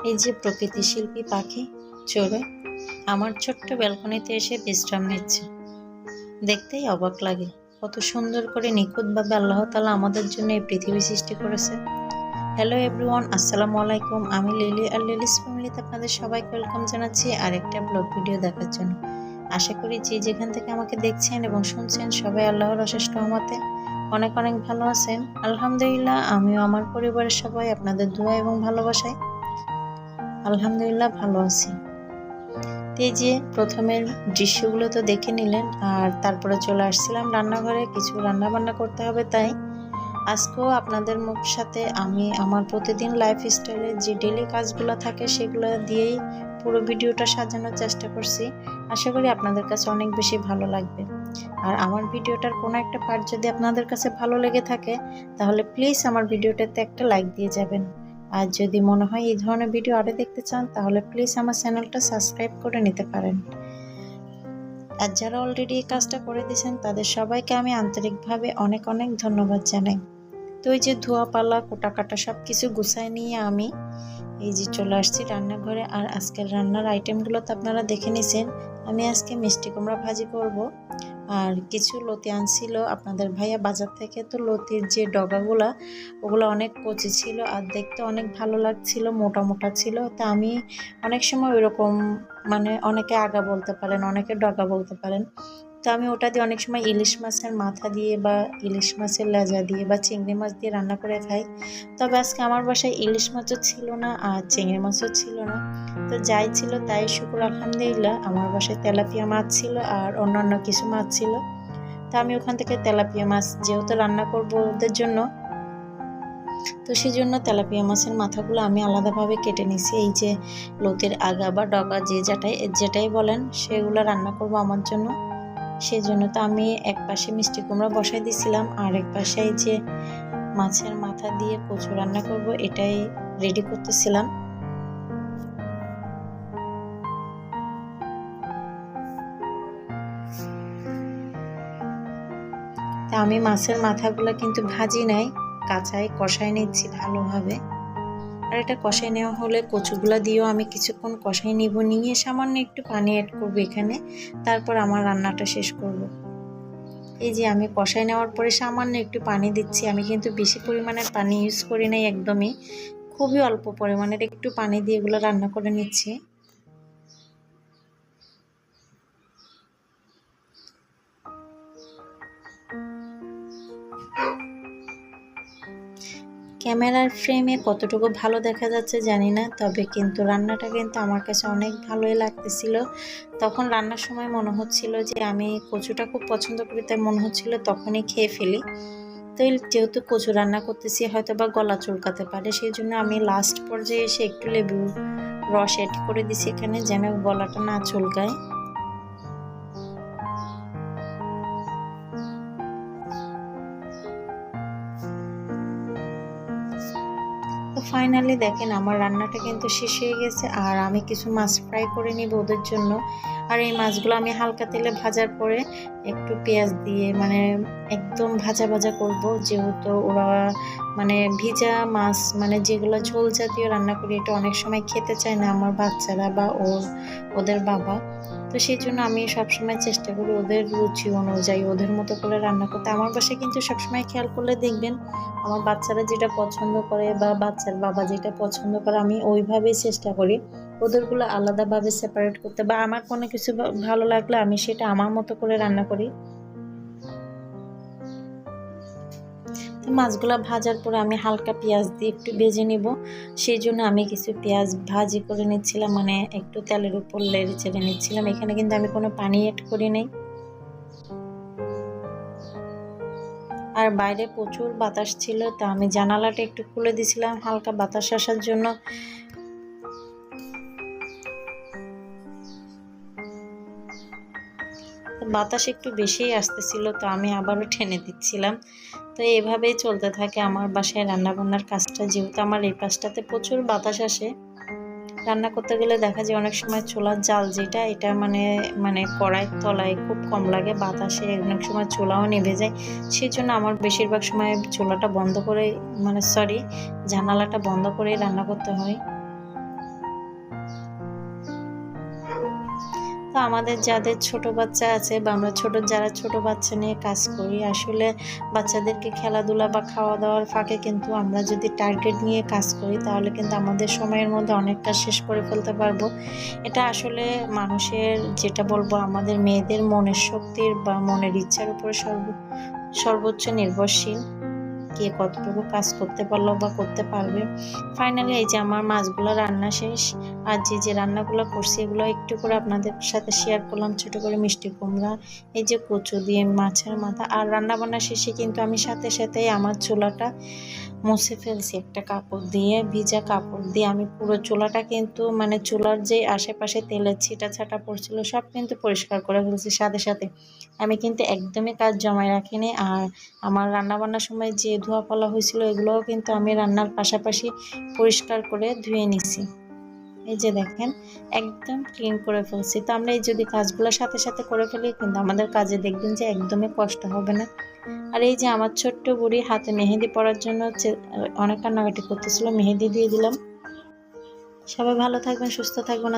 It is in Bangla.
এই যে প্রকৃতি শিল্পী পাখি চড়ে আমার ছোট্ট ব্যালকনিতে এসে বিশ্রাম নিচ্ছে, দেখতেই অবাক লাগে। কত সুন্দর করে নিখুঁতভাবে আল্লাহ তাআলা আমাদের জন্য এই পৃথিবী সৃষ্টি করেছে। হ্যালো এভরিওয়ান, আসসালামু আলাইকুম। আমি লিলি আর লিলিস ফ্যামিলিতে আপনাদের সবাইকে ওয়েলকাম জানাচ্ছি আরেকটা ব্লগ ভিডিও দেখার জন্য। আশা করি যে যেখান থেকে আমাকে দেখছেন এবং শুনছেন সবাই আল্লাহর অশেষ রহমতে অনেক অনেক ভালো আছেন। আলহামদুলিল্লাহ, আমিও আমার পরিবারের সবাই আপনাদের দোয়া এবং ভালোবাসায় আলহামদুলিল্লাহ ভালো আছি। এই যে প্রথমের দৃশ্যগুলো তো দেখে নিলেন, আর তারপরে চলে আসছিলাম রান্নাঘরে, কিছু রান্না বান্না করতে হবে। তাই আজকেও আপনাদের সাথে আমি আমার প্রতিদিন লাইফস্টাইলের যে ডেলি কাজগুলো থাকে সেগুলো দিয়েই পুরো ভিডিওটা সাজানোর চেষ্টা করছি। আশা করি আপনাদের কাছে অনেক বেশি ভালো লাগবে। আর আমার ভিডিওটার কোনো একটা পার্ট যদি আপনাদের কাছে ভালো লেগে থাকে তাহলে প্লিজ আমার ভিডিওটাতে একটা লাইক দিয়ে যাবেন। আর যদি মনে হয় এই ধরনের ভিডিও আরও দেখতে চান তাহলে প্লিজ আমার চ্যানেলটা সাবস্ক্রাইব করে নিতে পারেন। আর যারা অলরেডি এই কাজটা করে দিয়েছেন তাদের সবাইকে আমি আন্তরিকভাবে অনেক অনেক ধন্যবাদ জানাই। তো এই যে ধোয়া পালা কোটা কাটা সব কিছু গুছায় নিয়ে আমি এই যে চলে আসছি রান্নাঘরে। আর আজকের রান্নার আইটেমগুলো তো আপনারা দেখে নিয়েছেন। আমি আজকে মিষ্টি কুমড়া ভাজি করব। আর কিছু লতি আনছিল আপনাদের ভাইয়া বাজার থেকে। তো লতির যে ডগাগুলা ওগুলো অনেক কচি ছিল আর দেখতে অনেক ভালো লাগছিল, মোটা মোটা ছিল। তা আমি অনেক সময় ওইরকম মানে অনেকে আগা বলতে পারেন, অনেকে ডগা বলতে পারেন। তো আমি ওটা দিয়ে অনেক সময় ইলিশ মাছের মাথা দিয়ে বা ইলিশ মাছের লেজা দিয়ে বা চিংড়ি মাছ দিয়ে রান্না করে খাই। তবে আজকে আমার বাসায় ইলিশ মাছও ছিল না আর চিংড়ি মাছও ছিল না। তো যাই ছিল তাই শুকুর আলহামদুলিল্লাহ, আমার বাসায় তেলাপিয়া মাছ ছিল আর অন্যান্য কিছু মাছ ছিল। তো আমি ওখান থেকে তেলাপিয়া মাছ যেহেতু রান্না করব ওদের জন্য, তো সেই জন্য তেলাপিয়া মাছের মাথাগুলো আমি আলাদাভাবে কেটে নিছি। এই যে লতির আগা বা ডগা যে যেটাই বলেন সেগুলো রান্না করব আমার জন্য। সেই জন্য তো আমি এক পাশে মিষ্টি কুমড়া বসাই দিছিলাম আর এক পাশে এই যে মাছের মাথা দিয়ে কচু রান্না করব এটাই রেডি করতেছিলাম। তা আমি মাছের মাথাগুলো কিন্তু ভাজি নাই, কাঁচাই কষাই নিচ্ছি ভালোভাবে। আর এটা কষাই নেওয়া হলে কচুগুলা দিয়েও আমি কিছুক্ষণ কষাই নিব, নিয়ে সামান্য একটু পানি অ্যাড করবো এখানে। তারপর আমার রান্নাটা শেষ করব। এই যে আমি কষাই নেওয়ার পরে সামান্য একটু পানি দিচ্ছি। আমি কিন্তু বেশি পরিমাণের পানি ইউজ করি নাই, একদমই খুবই অল্প পরিমাণের একটু পানি দিয়ে এগুলো রান্না করে নিচ্ছি। ক্যামেরার ফ্রেমে কতটুকু ভালো দেখা যাচ্ছে জানি না, তবে কিন্তু রান্নাটা কিন্তু আমার কাছে অনেক ভালোই লাগতেছিল। তখন রান্নার সময় মনে হচ্ছিল যে আমি কচুটা খুব পছন্দ করি, তাই মনে হচ্ছিল তখনই খেয়ে ফেলি। তো যেহেতু কচু রান্না করতেছি হয়তো বা গলা চুলকাতে পারে, সেই জন্য আমি লাস্ট পর্যায়ে এসে একটু লেবু রস অ্যাড করে দিছি এখানে, যেন গলাটা না চুলকায়। তো ফাইনালি দেখেন আমার রান্নাটা কিন্তু শেষ হয়ে গেছে। আর আমি কিছু মাছ ফ্রাই করে নিব ওদের জন্য। আর এই মাছগুলো আমি হালকা তেলে ভাজার পরে একটু পেঁয়াজ দিয়ে মানে একদম ভাজা ভাজা করব, যেহেতু ওরা মানে ভিজা মাছ মানে যেগুলো ঝোল জাতীয় রান্না করি এটা অনেক সময় খেতে চায় না আমার বাচ্চারা বা ওদের বাবা। তো সেই জন্য আমি সবসময় চেষ্টা করি ওদের রুচি অনুযায়ী ওদের মতো করে রান্না করতে। আমার বাসায় কিন্তু সবসময় খেয়াল করলে দেখবেন আমার বাচ্চারা যেটা পছন্দ করে বা বাচ্চার বাবা যেটা পছন্দ করে আমি ওইভাবেই চেষ্টা করি ওদেরগুলো আলাদাভাবে সেপারেট করতে, বা আমার কোনো কিছু ভালো লাগলে আমি সেটা আমার মতো করে রান্না করি। তো মাছগুলো ভাজার পরে আমি হালকা পেঁয়াজ দিয়ে একটু ভেজে নিব। সেই জন্য আমি কিছু পেঁয়াজ ভাজি করে নিচ্ছিলাম, মানে একটু তেলের উপর লেড়ে চেড়ে নিচ্ছিলাম। এখানে কিন্তু আমি কোনো পানি অ্যাড করি নাই। আর বাইরে প্রচুর বাতাস ছিল, তা আমি জানালাটা একটু খুলে দিছিলাম হালকা বাতাস আসার জন্য। বাতাস একটু বেশিই আসতেছিল, তো আমি আবারও টেনে দিচ্ছিলাম। তো এইভাবেই চলতে থাকে আমার বাসায় রান্নাবান্নার কাজটা। যেহেতু আমার এই পাশটাতে প্রচুর বাতাস আসে, রান্না করতে গেলে দেখা যায় অনেক সময় চুলার জাল যেটা এটা মানে মানে কড়াইয়ের তলায় খুব কম লাগে, বাতাসে অনেক সময় চুলাও নিভে যায়। সেই জন্য আমার বেশিরভাগ সময় চুলাটা বন্ধ করে মানে জানালাটা বন্ধ করে রান্না করতে হয়। তো আমাদের যাদের ছোট বাচ্চা আছে বা আমরা যারা ছোট বাচ্চা নিয়ে কাজ করি, আসলে বাচ্চাদেরকে খেলাধুলা বা খাওয়া দাওয়ার ফাঁকে কিন্তু আমরা যদি টার্গেট নিয়ে কাজ করি তাহলে কিন্তু আমাদের সময়ের মধ্যে অনেক কাজ শেষ করে ফেলতে পারবো। এটা আসলে মানুষের, যেটা বলবো, আমাদের মেয়েদের মনের শক্তির বা মনের ইচ্ছার উপরে সর্বোচ্চ নির্ভরশীল, কে কতটুকু কাজ করতে পারলো বা করতে পারবে। ফাইনালি এই যে আমার মাছগুলো রান্না শেষ। আর যে রান্নাগুলো করছি এগুলো একটু করে আপনাদের সাথে শেয়ার করলাম। ছোট করে মিষ্টি কুমড়া, এই যে কচু দিয়ে মাছের মাথা। আর রান্না বান্না শেষে কিন্তু আমি সাথে সাথেই আমার চুলাটা মুছে ফেলছি একটা কাপড় দিয়ে, ভিজা কাপড় দিয়ে। আমি পুরো চুলাটা কিন্তু, মানে চুলার যে আশেপাশে তেলের ছিটা ছাটা পড়ছিল সব কিন্তু পরিষ্কার করে ফেলছি সাথে সাথে। আমি কিন্তু একদমই কাজ জমায় রাখিনি। আর আমার রান্না বান্নার সময় যে ধোয়া ফলা হয়েছিল এগুলোও কিন্তু আমি রান্নার পাশাপাশি পরিষ্কার করে ধুয়ে নিছি। এই যে দেখেন, একদম ক্লিন করে ফেলছি। তো আমরা এই যদি কাজগুলো সাথে সাথে করে ফেলি কিন্তু আমাদের কাজে দেখবেন যে একদমই কষ্ট হবে না। আর এই যে আমার ছোট্ট বুড়ি হাতে মেহেদি পরার জন্য অনেক কান্নাকাটি করতেছিল, মেহেদি দিয়ে দিলাম। সবাই ভালো থাকবেন, সুস্থ থাকবেন।